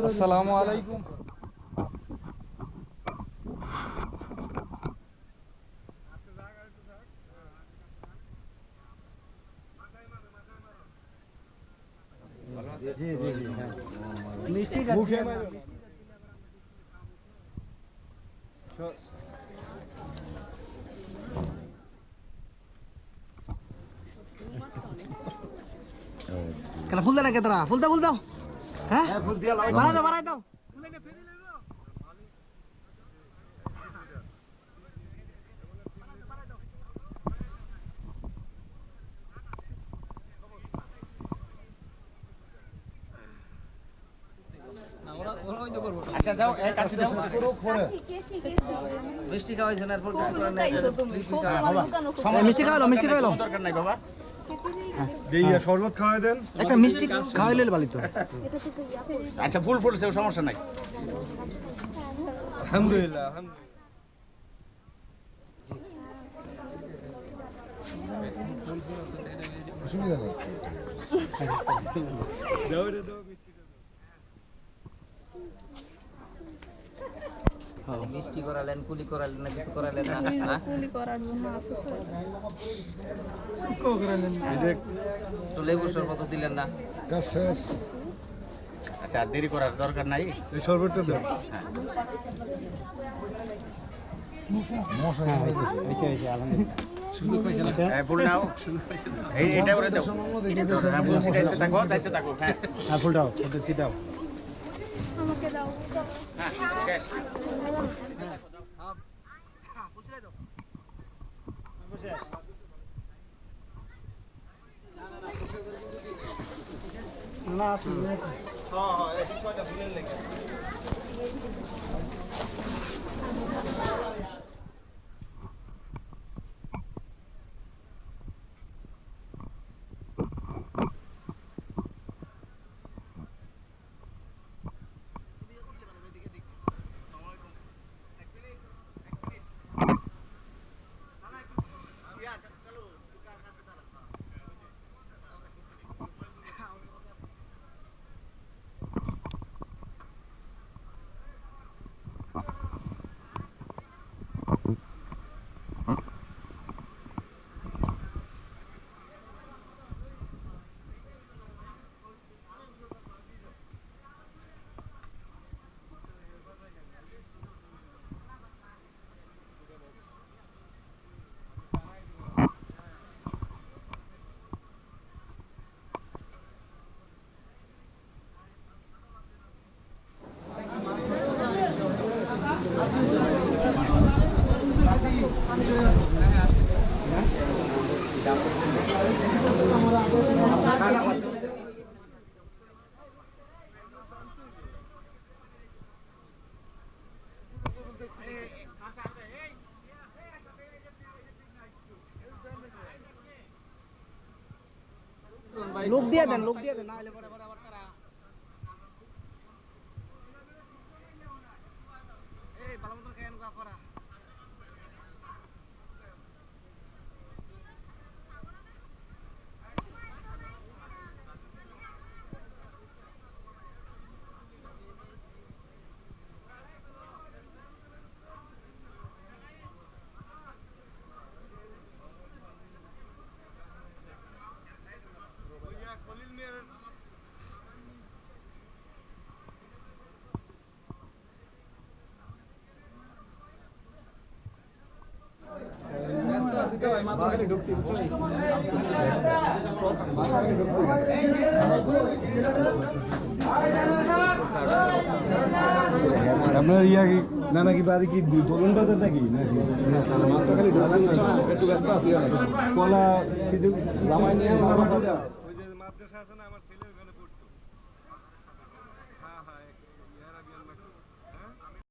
আসসালামু আলাইকুম। মিষ্টি মুখে কেন ফুল দাও না কেতরা ফুল দাও হ্যাঁ ফুল দিয়া লাও বাড়াই দাও আচ্ছা দাও এক কাছে দাও মিষ্টি খাওয়াইছো না এরপর কিছু করেন না মিষ্টি খাওয়ালো দরকার নাই বাবা। দেইয়া শরবত খাওয়াই দেন। একটা মিষ্টি খাওয়াইলে ভালো তো আচ্ছা ফুল পড়ছে সমস্যা নাই। আলহামদুলিল্লাহ অসুবিধা নেই। দাও রে দাও মিষ্টি করালেন কুলি করালেন না কিছু করালেন না কুলি করার জন্য আছে তো লেবু শরবত দিলেন না কাজ শেষ। আচ্ছা আর দেরি করার দরকার নাই। এই শরবতটা দাও। মশা হ্যাঁ ফুল নাও এই এটা করে দাও। হ্যাঁ ফুল ছিটাইতে থাকো হ্যাঁ ফুলটাও ছিটাও আমাকে দাও হ্যাঁ শেষ। লোক দিয়ে দেন না হলে পরে আবার তারা এই ভালো মতন কেন করা আপনার ইয়া কি নানা কি বাড়ি কি বলুন বাজার নাকি নাকি মাত্র খালি একটু ব্যস্ত আছি কলা কিন্তু জামাই নিয়ে ওই যে মাদ্রাসা আছে না আমার